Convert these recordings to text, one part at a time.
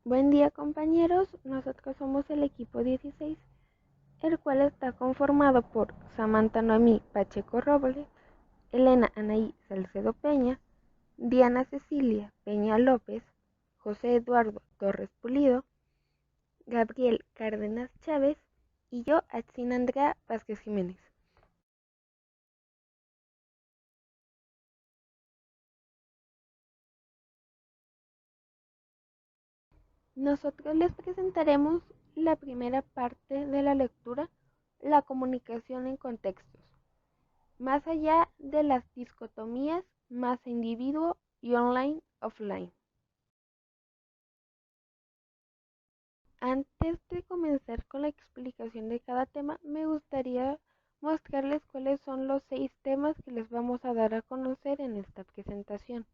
Buen día compañeros, nosotros somos el equipo 16, el cual está conformado por Samantha Noemí Pacheco Robles, Elena Anaí Salcedo Peña, Diana Cecilia Peña López, José Eduardo Torres Pulido, Gabriel Cárdenas Chávez y yo, Atzin Andrea Vázquez Jiménez. Nosotros les presentaremos la primera parte de la lectura, la comunicación en contextos. Más allá de las dicotomías más individuo y online-offline. Antes de comenzar con la explicación de cada tema, me gustaría mostrarles cuáles son los 6 temas que les vamos a dar a conocer en esta presentación.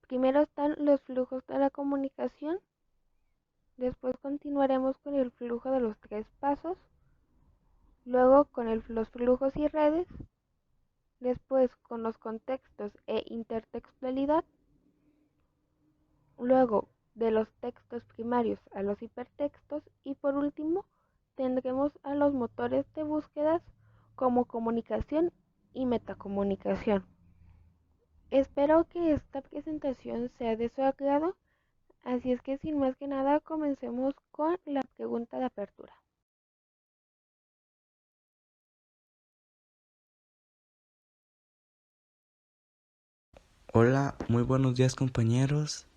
Primero están los flujos de la comunicación, después continuaremos con el flujo de los 3 pasos, luego con los flujos y redes, después con los contextos e intertextualidad, luego de los textos primarios a los hipertextos y por último tendremos a los motores de búsquedas como comunicación y metacomunicación. Espero que esta presentación sea de su agrado, así es que sin más que nada comencemos con la pregunta de apertura. Hola, muy buenos días compañeros.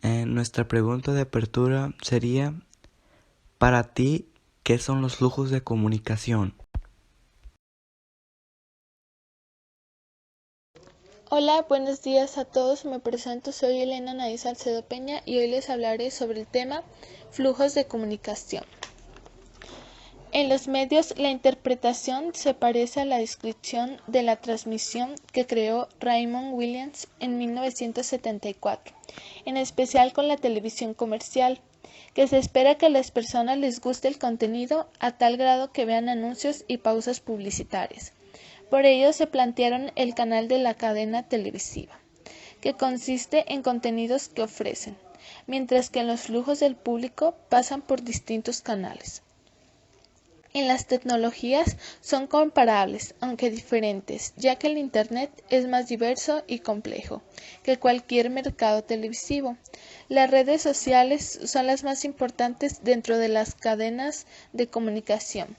Nuestra pregunta de apertura sería, para ti, ¿qué son los flujos de comunicación? Hola, buenos días a todos. Me presento, soy Elena Anaí Salcedo Peña y hoy les hablaré sobre el tema flujos de comunicación. En los medios, la interpretación se parece a la descripción de la transmisión que creó Raymond Williams en 1974, en especial con la televisión comercial, que se espera que a las personas les guste el contenido a tal grado que vean anuncios y pausas publicitarias. Por ello se plantearon el canal de la cadena televisiva, que consiste en contenidos que ofrecen, mientras que los flujos del público pasan por distintos canales. En las tecnologías son comparables, aunque diferentes, ya que el Internet es más diverso y complejo que cualquier mercado televisivo. Las redes sociales son las más importantes dentro de las cadenas de comunicación.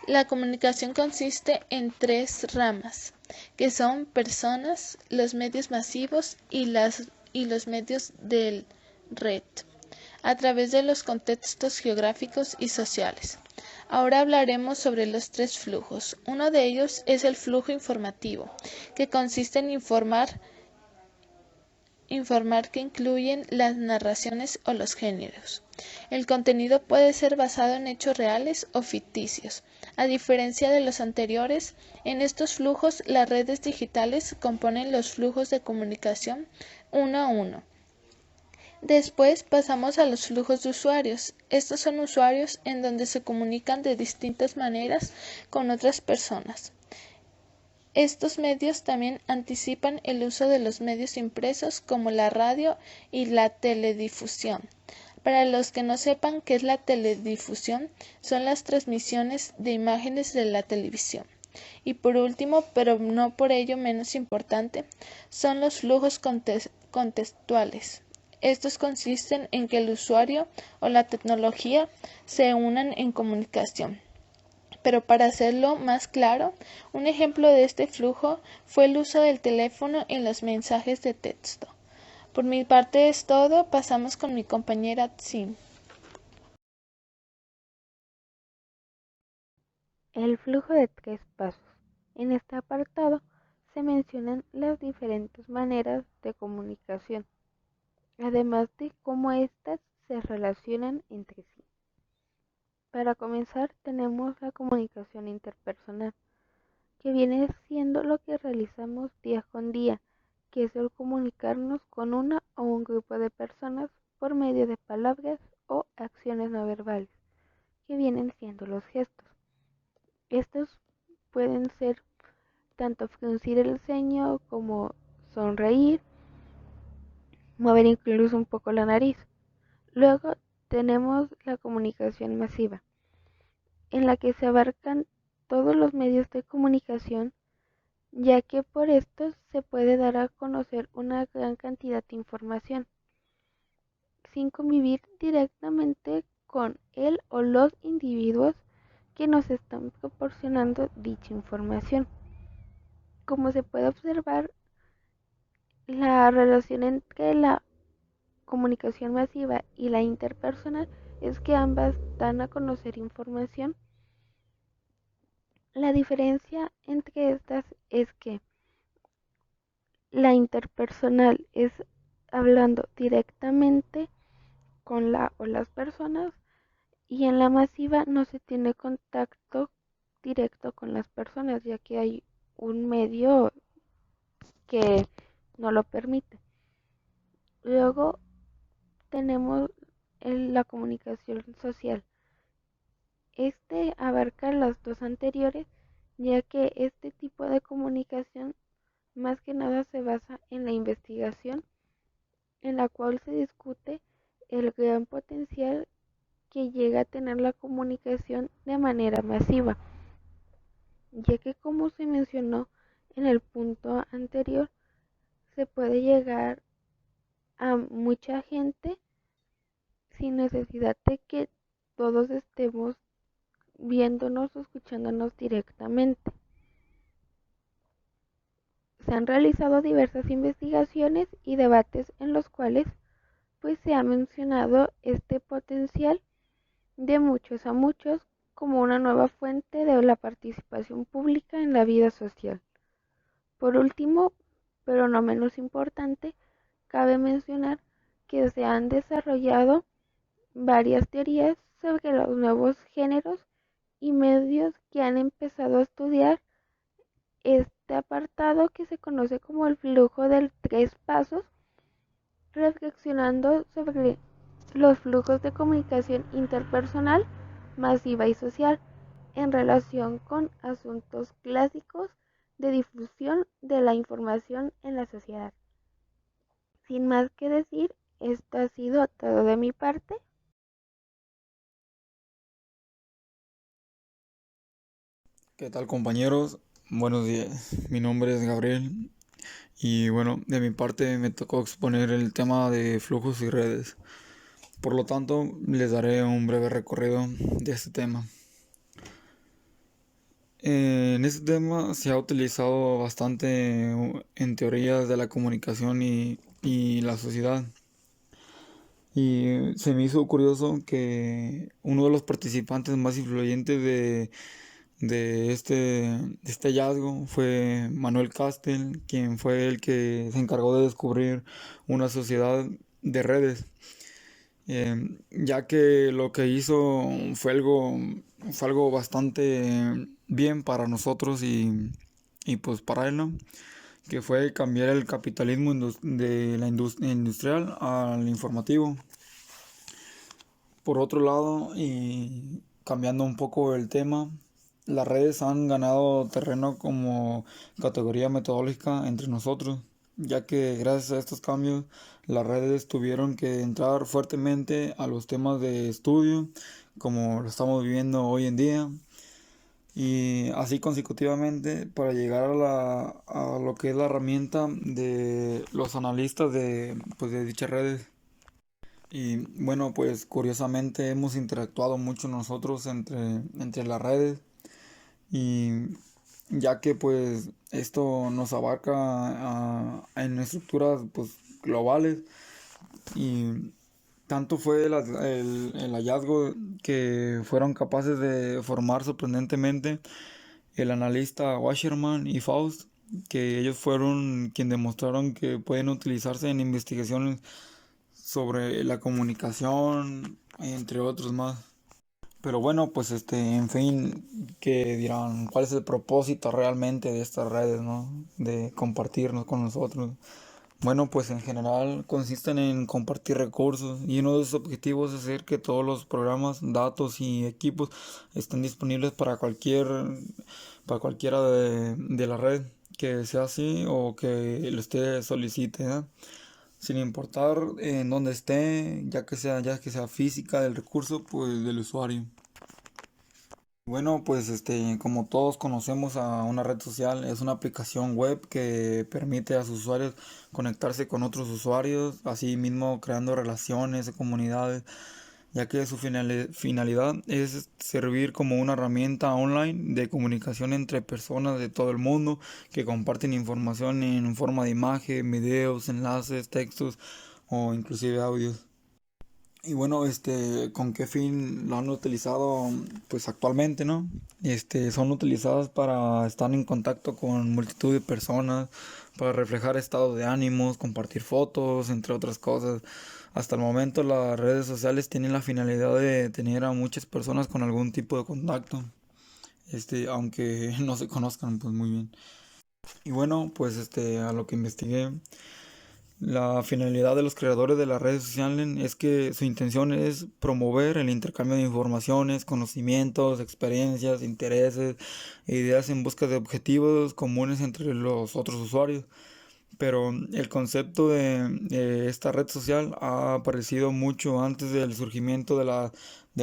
La comunicación consiste en 3 ramas, que son personas, los medios masivos y los medios de red, a través de los contextos geográficos y sociales. Ahora hablaremos sobre los 3 flujos. Uno de ellos es el flujo informativo, que consiste en informar que incluyen las narraciones o los géneros. El contenido puede ser basado en hechos reales o ficticios. A diferencia de los anteriores, en estos flujos las redes digitales componen los flujos de comunicación uno a uno. Después pasamos a los flujos de usuarios. Estos son usuarios en donde se comunican de distintas maneras con otras personas. Estos medios también anticipan el uso de los medios impresos como la radio y la teledifusión. Para los que no sepan qué es la teledifusión, son las transmisiones de imágenes de la televisión. Y por último, pero no por ello menos importante, son los flujos contextuales. Estos consisten en que el usuario o la tecnología se unan en comunicación. Pero para hacerlo más claro, un ejemplo de este flujo fue el uso del teléfono en los mensajes de texto. Por mi parte es todo, pasamos con mi compañera Tsin. El flujo de 3 pasos. En este apartado se mencionan las diferentes maneras de comunicación, además de cómo éstas se relacionan entre sí. Para comenzar, tenemos la comunicación interpersonal, que viene siendo lo que realizamos día con día, que es el comunicarnos con una o un grupo de personas por medio de palabras o acciones no verbales, que vienen siendo los gestos. Estos pueden ser tanto fruncir el ceño como sonreír, mover incluso un poco la nariz. Luego tenemos la comunicación masiva, en la que se abarcan todos los medios de comunicación, ya que por estos se puede dar a conocer una gran cantidad de información, sin convivir directamente con el o los individuos que nos están proporcionando dicha información. Como se puede observar, la relación entre la comunicación masiva y la interpersonal es que ambas dan a conocer información. La diferencia entre estas es que la interpersonal es hablando directamente con la o las personas, y en la masiva no se tiene contacto directo con las personas, ya que hay un medio que no lo permite. Luego tenemos la comunicación social. Este abarca las dos anteriores, ya que este tipo de comunicación más que nada se basa en la investigación, en la cual se discute el gran potencial que llega a tener la comunicación de manera masiva, ya que como se mencionó en el punto anterior, se puede llegar a mucha gente sin necesidad de que todos estemos viéndonos o escuchándonos directamente. Se han realizado diversas investigaciones y debates en los cuales pues se ha mencionado este potencial de muchos a muchos como una nueva fuente de la participación pública en la vida social. Por último, pero no menos importante, cabe mencionar que se han desarrollado varias teorías sobre los nuevos géneros y medios que han empezado a estudiar este apartado que se conoce como el flujo de 3 pasos, reflexionando sobre los flujos de comunicación interpersonal, masiva y social en relación con asuntos clásicos de difusión de la información en la sociedad. Sin más que decir, esto ha sido todo de mi parte. ¿Qué tal, compañeros? Buenos días. Mi nombre es Gabriel y bueno, de mi parte me tocó exponer el tema de flujos y redes. Por lo tanto, les daré un breve recorrido de este tema. En este tema se ha utilizado bastante en teorías de la comunicación y la sociedad. Y se me hizo curioso que uno de los participantes más influyentes de este hallazgo fue Manuel Castel, quien fue el que se encargó de descubrir una sociedad de redes, ya que lo que hizo fue algo bastante bien para nosotros y pues para él, ¿no? Que fue cambiar el capitalismo de la industrial al informativo. Por otro lado, y cambiando un poco el tema, las redes han ganado terreno como categoría metodológica entre nosotros, ya que gracias a estos cambios las redes tuvieron que entrar fuertemente a los temas de estudio, como lo estamos viviendo hoy en día, y así consecutivamente para llegar a lo que es la herramienta de los analistas de dichas redes. Y bueno, pues curiosamente hemos interactuado mucho nosotros entre las redes, y ya que pues esto nos abarca en estructuras pues globales, y tanto fue el hallazgo que fueron capaces de formar sorprendentemente el analista Wasserman y Faust, que ellos fueron quienes demostraron que pueden utilizarse en investigaciones sobre la comunicación, entre otros más. Pero bueno, pues en fin, que dirán, ¿cuál es el propósito realmente de estas redes, no? De compartirnos con nosotros. Bueno, pues en general consisten en compartir recursos, y uno de sus objetivos es hacer que todos los programas, datos y equipos estén disponibles para cualquiera de la red que sea así o que lo esté solicite, ¿no? sin importar en dónde esté, ya que sea física del recurso, pues del usuario. Bueno, pues como todos conocemos a una red social, es una aplicación web que permite a sus usuarios conectarse con otros usuarios, así mismo creando relaciones, comunidades, ya que su finalidad es servir como una herramienta online de comunicación entre personas de todo el mundo que comparten información en forma de imagen, videos, enlaces, textos o inclusive audios. Y bueno, ¿con qué fin lo han utilizado? Pues actualmente, ¿no? Son utilizadas para estar en contacto con multitud de personas, para reflejar estados de ánimos, compartir fotos, entre otras cosas. Hasta el momento las redes sociales tienen la finalidad de tener a muchas personas con algún tipo de contacto, aunque no se conozcan pues muy bien. Y bueno, pues a lo que investigué. La finalidad de los creadores de las redes sociales es que su intención es promover el intercambio de informaciones, conocimientos, experiencias, intereses e ideas en busca de objetivos comunes entre los otros usuarios. Pero el concepto de esta red social ha aparecido mucho antes del surgimiento de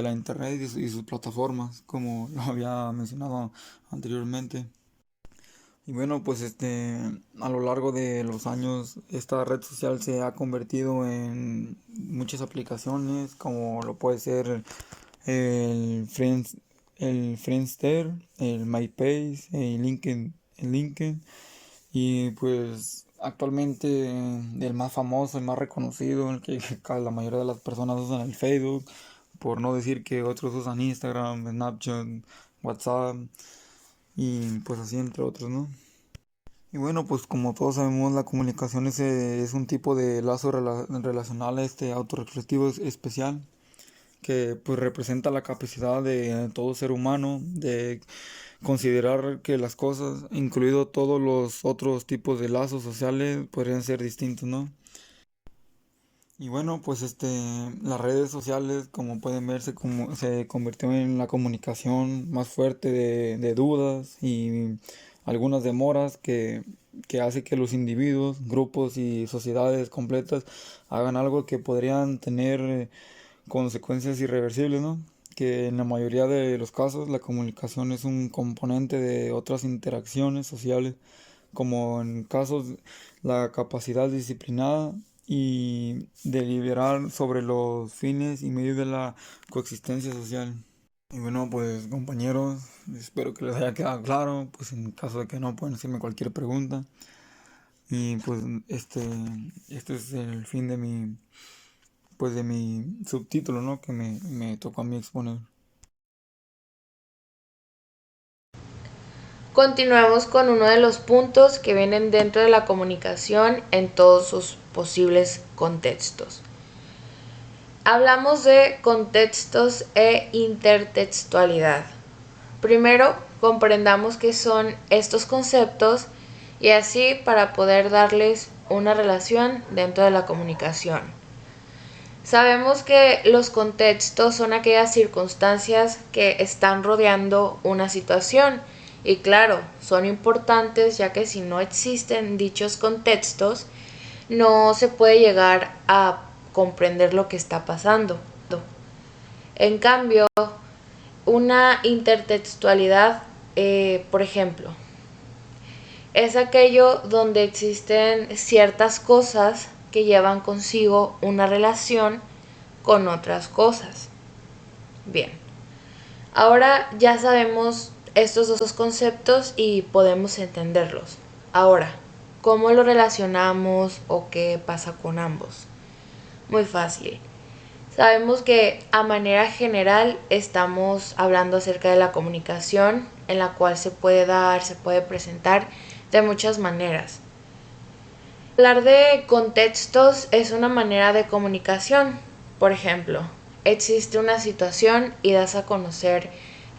la internet y sus plataformas, como lo había mencionado anteriormente. Y bueno, pues a lo largo de los años esta red social se ha convertido en muchas aplicaciones, como lo puede ser el Friends, el Friendster, el MySpace, el LinkedIn y pues actualmente el más famoso, el más reconocido, el que la mayoría de las personas usan el Facebook, por no decir que otros usan Instagram, Snapchat, WhatsApp y pues así entre otros, ¿no? Y bueno, pues como todos sabemos, la comunicación es un tipo de lazo relacional autorreflectivo especial que pues representa la capacidad de todo ser humano de considerar que las cosas, incluido todos los otros tipos de lazos sociales, podrían ser distintos, ¿no? Y bueno, pues las redes sociales, como pueden ver, se convirtió en la comunicación más fuerte de dudas y algunas demoras que hace que los individuos, grupos y sociedades completas hagan algo que podrían tener consecuencias irreversibles, ¿no? Que en la mayoría de los casos la comunicación es un componente de otras interacciones sociales, como en casos la capacidad disciplinada y deliberar sobre los fines y medios de la coexistencia social. Y bueno, pues compañeros, espero que les haya quedado claro, pues en caso de que no, pueden hacerme cualquier pregunta. Y pues este es el fin de mi subtítulo, ¿no? Que me tocó a mí exponer. Continuamos con uno de los puntos que vienen dentro de la comunicación en todos sus posibles contextos. Hablamos de contextos e intertextualidad. Primero, comprendamos qué son estos conceptos y así para poder darles una relación dentro de la comunicación. Sabemos que los contextos son aquellas circunstancias que están rodeando una situación y claro, son importantes ya que si no existen dichos contextos, no se puede llegar a comprender lo que está pasando. En cambio, una intertextualidad, por ejemplo, es aquello donde existen ciertas cosas que llevan consigo una relación con otras cosas. Bien, ahora ya sabemos estos dos conceptos y podemos entenderlos. Ahora, ¿cómo lo relacionamos o qué pasa con ambos? Muy fácil. Sabemos que a manera general estamos hablando acerca de la comunicación, en la cual se puede dar, se puede presentar de muchas maneras. Hablar de contextos es una manera de comunicación. Por ejemplo, existe una situación y das a conocer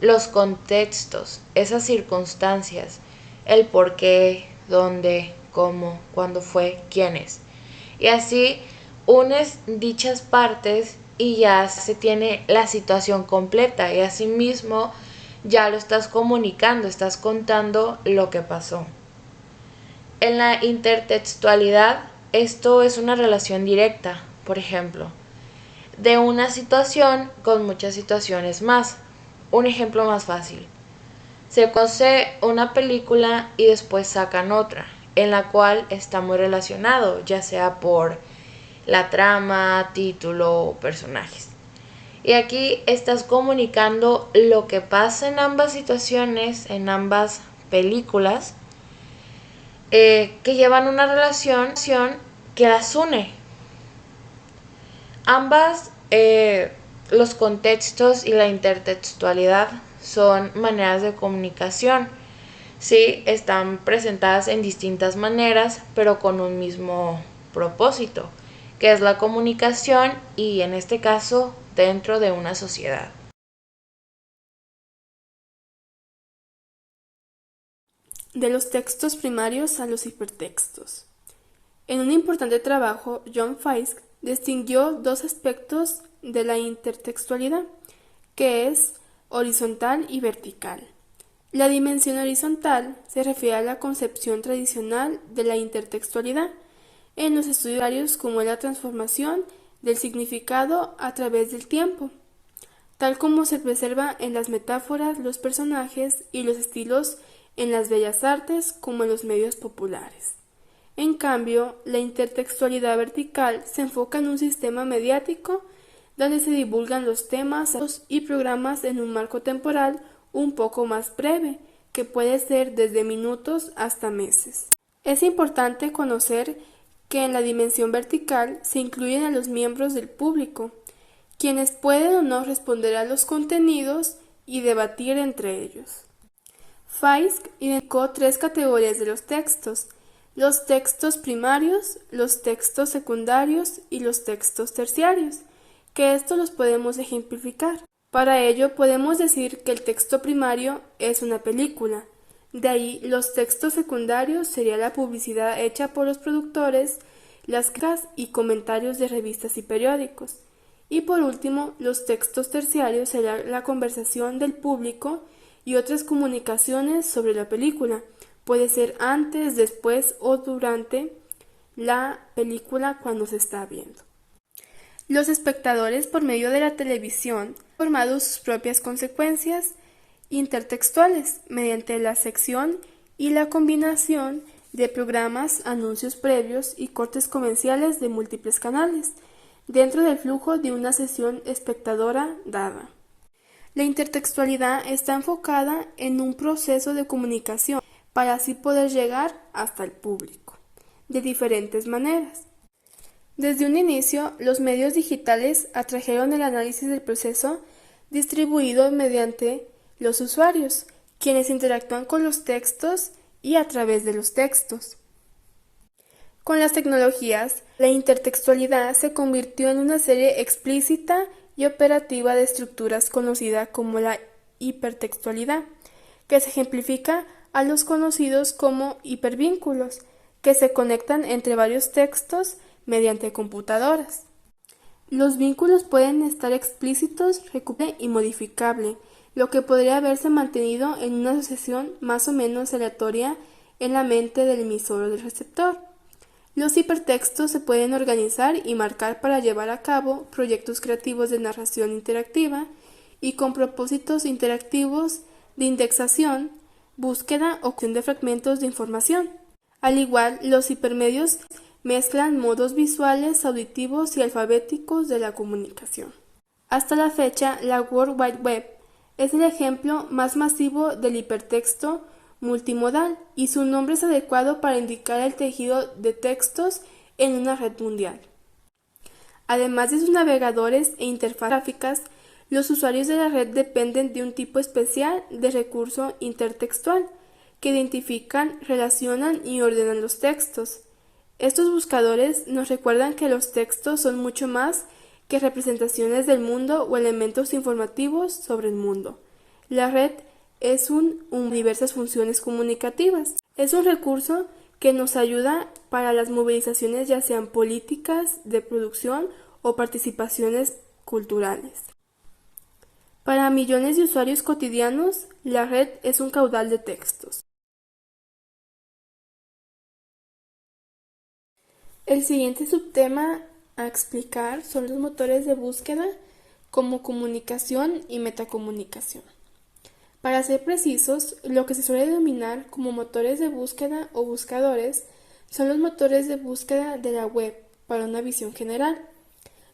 los contextos, esas circunstancias, el por qué, dónde, cómo, cuándo fue, quiénes. Y así unes dichas partes y ya se tiene la situación completa y asimismo ya lo estás comunicando, estás contando lo que pasó. En la intertextualidad esto es una relación directa, por ejemplo, de una situación con muchas situaciones más. Un ejemplo más fácil. Se conoce una película y después sacan otra, en la cual está muy relacionado, ya sea por la trama, título o personajes. Y aquí estás comunicando lo que pasa en ambas situaciones, en ambas películas, que llevan una relación que las une. Ambas, los contextos y la intertextualidad son maneras de comunicación. Sí, están presentadas en distintas maneras, pero con un mismo propósito, que es la comunicación y en este caso dentro de una sociedad. De los textos primarios a los hipertextos. En un importante trabajo, John Fiske distinguió dos aspectos de la intertextualidad, que es horizontal y vertical. La dimensión horizontal se refiere a la concepción tradicional de la intertextualidad en los estudios como la transformación del significado a través del tiempo, tal como se preserva en las metáforas, los personajes y los estilos en las bellas artes como en los medios populares. En cambio, la intertextualidad vertical se enfoca en un sistema mediático donde se divulgan los temas y programas en un marco temporal un poco más breve, que puede ser desde minutos hasta meses. Es importante conocer que en la dimensión vertical se incluyen a los miembros del público, quienes pueden o no responder a los contenidos y debatir entre ellos. Fiske identificó tres categorías de los textos primarios, los textos secundarios y los textos terciarios, que estos los podemos ejemplificar. Para ello podemos decir que el texto primario es una película, de ahí los textos secundarios sería la publicidad hecha por los productores, las críticas y comentarios de revistas y periódicos, y por último los textos terciarios sería la conversación del público y otras comunicaciones sobre la película, puede ser antes, después o durante la película cuando se está viendo. Los espectadores, por medio de la televisión, han formado sus propias consecuencias intertextuales mediante la sección y la combinación de programas, anuncios previos y cortes comerciales de múltiples canales, dentro del flujo de una sesión espectadora dada. La intertextualidad está enfocada en un proceso de comunicación para así poder llegar hasta el público, de diferentes maneras. Desde un inicio, los medios digitales atrajeron el análisis del proceso distribuido mediante los usuarios, quienes interactúan con los textos y a través de los textos. Con las tecnologías, la intertextualidad se convirtió en una serie explícita y operativa de estructuras conocida como la hipertextualidad, que se ejemplifica a los conocidos como hipervínculos, que se conectan entre varios textos mediante computadoras. Los vínculos pueden estar explícitos, recuperables y modificables, lo que podría haberse mantenido en una asociación más o menos aleatoria en la mente del emisor o del receptor. Los hipertextos se pueden organizar y marcar para llevar a cabo proyectos creativos de narración interactiva y con propósitos interactivos de indexación, búsqueda o creación de fragmentos de información. Al igual, los hipermedios mezclan modos visuales, auditivos y alfabéticos de la comunicación. Hasta la fecha, la World Wide Web es el ejemplo más masivo del hipertexto multimodal y su nombre es adecuado para indicar el tejido de textos en una red mundial. Además de sus navegadores e interfaces gráficas, los usuarios de la red dependen de un tipo especial de recurso intertextual que identifican, relacionan y ordenan los textos. Estos buscadores nos recuerdan que los textos son mucho más que representaciones del mundo o elementos informativos sobre el mundo. La red es diversas funciones comunicativas. Es un recurso que nos ayuda para las movilizaciones ya sean políticas, de producción o participaciones culturales. Para millones de usuarios cotidianos, la red es un caudal de textos. El siguiente subtema a explicar son los motores de búsqueda como comunicación y metacomunicación. Para ser precisos, lo que se suele denominar como motores de búsqueda o buscadores son los motores de búsqueda de la web para una visión general.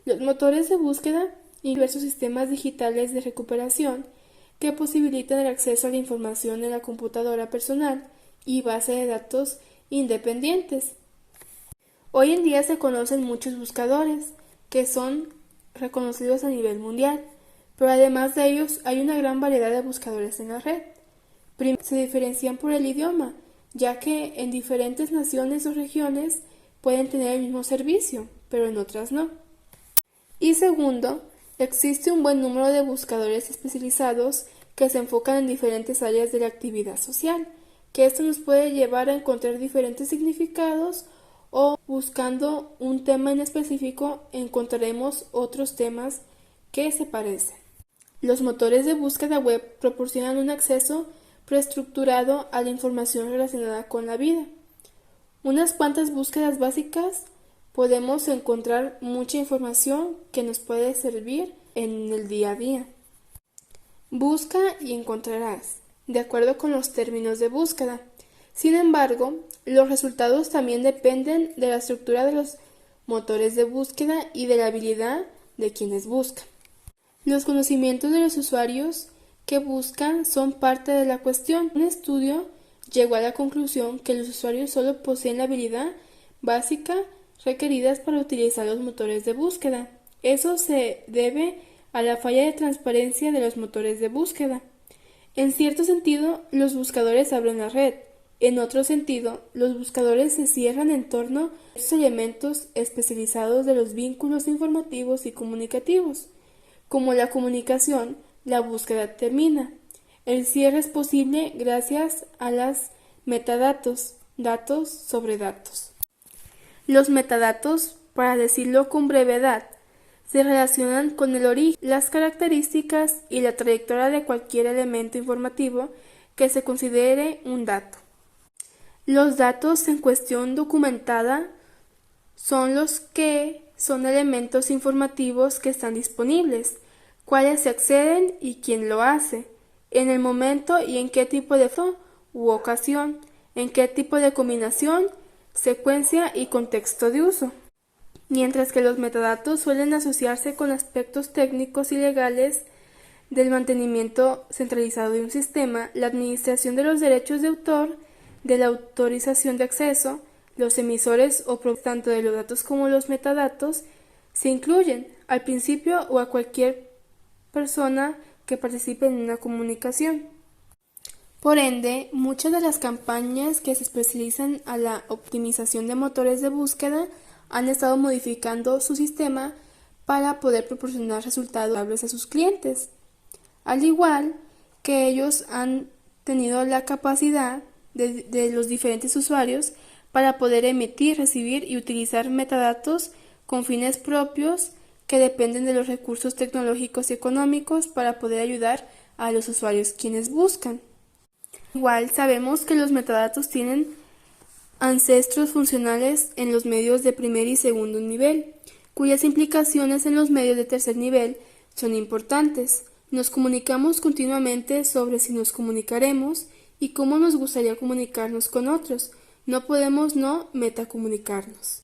Los motores de búsqueda y diversos sistemas digitales de recuperación que posibilitan el acceso a la información en la computadora personal y base de datos independientes. Hoy en día se conocen muchos buscadores que son reconocidos a nivel mundial, pero además de ellos hay una gran variedad de buscadores en la red. Primero, se diferencian por el idioma, ya que en diferentes naciones o regiones pueden tener el mismo servicio, pero en otras no. Y segundo, existe un buen número de buscadores especializados que se enfocan en diferentes áreas de la actividad social, que esto nos puede llevar a encontrar diferentes significados o buscando un tema en específico encontraremos otros temas que se parecen. Los motores de búsqueda web proporcionan un acceso preestructurado a la información relacionada con la vida. Unas cuantas búsquedas básicas podemos encontrar mucha información que nos puede servir en el día a día. Busca y encontrarás, de acuerdo con los términos de búsqueda. Sin embargo, los resultados también dependen de la estructura de los motores de búsqueda y de la habilidad de quienes buscan. Los conocimientos de los usuarios que buscan son parte de la cuestión. Un estudio llegó a la conclusión que los usuarios solo poseen la habilidad básica requeridas para utilizar los motores de búsqueda. Eso se debe a la falla de transparencia de los motores de búsqueda. En cierto sentido, los buscadores abren la red. En otro sentido, los buscadores se cierran en torno a esos elementos especializados de los vínculos informativos y comunicativos. Como la comunicación, la búsqueda termina. El cierre es posible gracias a las metadatos, datos sobre datos. Los metadatos, para decirlo con brevedad, se relacionan con el origen, las características y la trayectoria de cualquier elemento informativo que se considere un dato. Los datos en cuestión documentada son los que son elementos informativos que están disponibles, cuáles se acceden y quién lo hace, en el momento y en qué tipo de foto u ocasión, en qué tipo de combinación, secuencia y contexto de uso. Mientras que los metadatos suelen asociarse con aspectos técnicos y legales del mantenimiento centralizado de un sistema, la administración de los derechos de autor, de la autorización de acceso, los emisores o tanto de los datos como los metadatos se incluyen al principio o a cualquier persona que participe en una comunicación. Por ende, muchas de las campañas que se especializan a la optimización de motores de búsqueda han estado modificando su sistema para poder proporcionar resultados fiables a sus clientes, al igual que ellos han tenido la capacidad de los diferentes usuarios para poder emitir, recibir y utilizar metadatos con fines propios que dependen de los recursos tecnológicos y económicos para poder ayudar a los usuarios quienes buscan. Igual sabemos que los metadatos tienen ancestros funcionales en los medios de primer y segundo nivel, cuyas implicaciones en los medios de tercer nivel son importantes. Nos comunicamos continuamente sobre si nos comunicaremos y cómo nos gustaría comunicarnos con otros. No podemos no metacomunicarnos.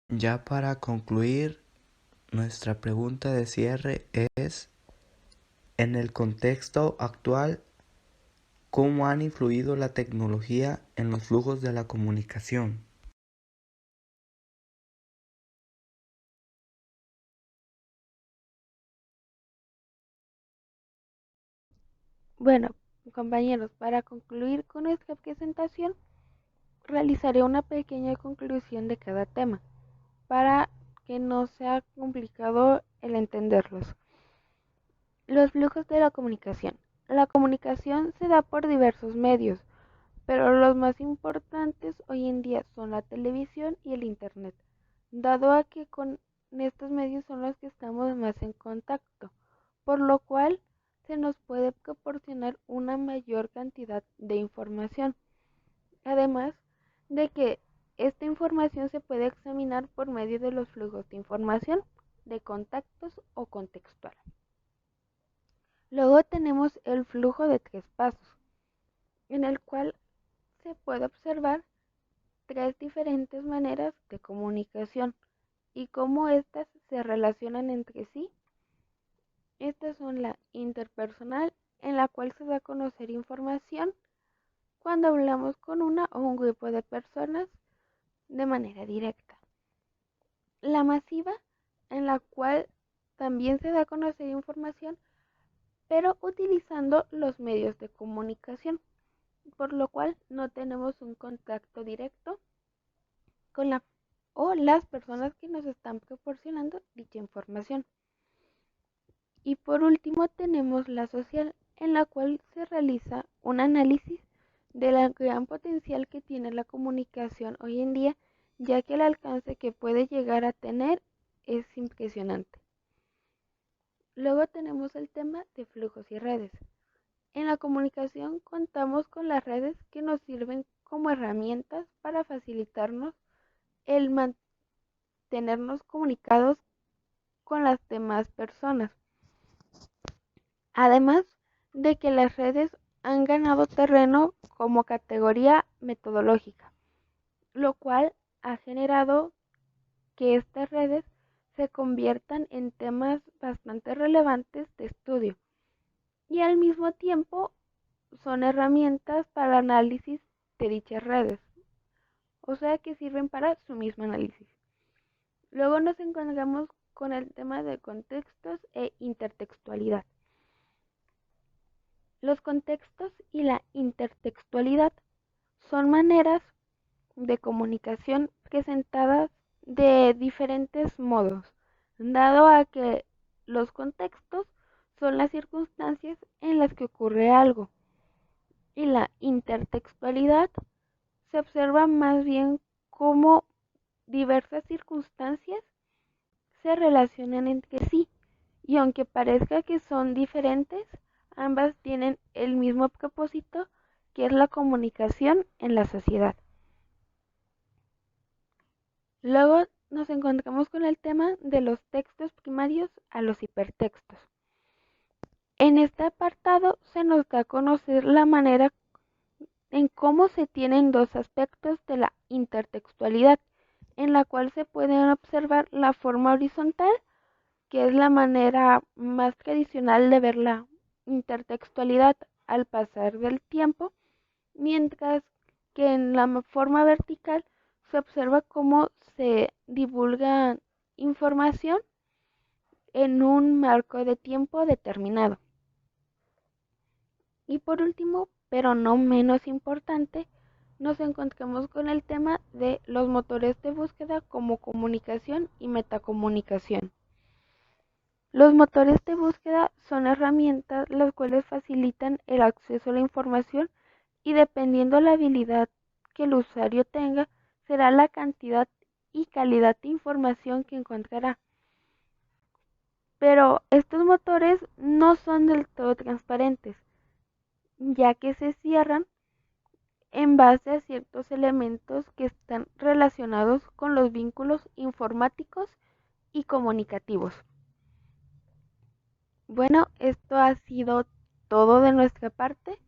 Ya para concluir, nuestra pregunta de cierre es, en el contexto actual, ¿cómo han influido la tecnología en los flujos de la comunicación? Bueno, compañeros, para concluir con nuestra presentación, realizaré una pequeña conclusión de cada tema, para que no sea complicado el entenderlos. Los flujos de la comunicación. La comunicación se da por diversos medios, pero los más importantes hoy en día son la televisión y el Internet, dado a que con estos medios son los que estamos más en contacto, por lo cual se nos puede proporcionar una mayor cantidad de información. Además de que esta información se puede examinar por medio de los flujos de información, de contactos o contextual. Luego tenemos el flujo de 3 pasos, en el cual se puede observar 3 diferentes maneras de comunicación y cómo éstas se relacionan entre sí. Estas son la interpersonal, en la cual se da a conocer información cuando hablamos con una o un grupo de personas de manera directa. La masiva, en la cual también se da a conocer información, pero utilizando los medios de comunicación, por lo cual no tenemos un contacto directo con la o las personas que nos están proporcionando dicha información. Y por último tenemos la social, en la cual se realiza un análisis del gran potencial que tiene la comunicación hoy en día, ya que el alcance que puede llegar a tener es impresionante. Luego tenemos el tema de flujos y redes. En la comunicación contamos con las redes que nos sirven como herramientas para facilitarnos el mantenernos comunicados con las demás personas. Además de que las redes han ganado terreno como categoría metodológica, lo cual ha generado que estas redes se conviertan en temas bastante relevantes de estudio y al mismo tiempo son herramientas para análisis de dichas redes, o sea que sirven para su mismo análisis. Luego nos encontramos con el tema de contextos e intertextualidad. Los contextos y la intertextualidad son maneras de comunicación presentadas de diferentes modos, dado a que los contextos son las circunstancias en las que ocurre algo, y la intertextualidad se observa más bien cómo diversas circunstancias se relacionan entre sí, y aunque parezca que son diferentes, ambas tienen el mismo propósito, que es la comunicación en la sociedad. Luego nos encontramos con el tema de los textos primarios a los hipertextos. En este apartado se nos da a conocer la manera en cómo se tienen dos aspectos de la intertextualidad, en la cual se pueden observar la forma horizontal, que es la manera más tradicional de ver la intertextualidad al pasar del tiempo, mientras que en la forma vertical se observa cómo se divulga información en un marco de tiempo determinado. Y por último, pero no menos importante, nos encontramos con el tema de los motores de búsqueda como comunicación y metacomunicación. Los motores de búsqueda son herramientas las cuales facilitan el acceso a la información y dependiendo la habilidad que el usuario tenga, será la cantidad y calidad de información que encontrará. Pero estos motores no son del todo transparentes, ya que se cierran en base a ciertos elementos que están relacionados con los vínculos informáticos y comunicativos. Bueno, esto ha sido todo de nuestra parte.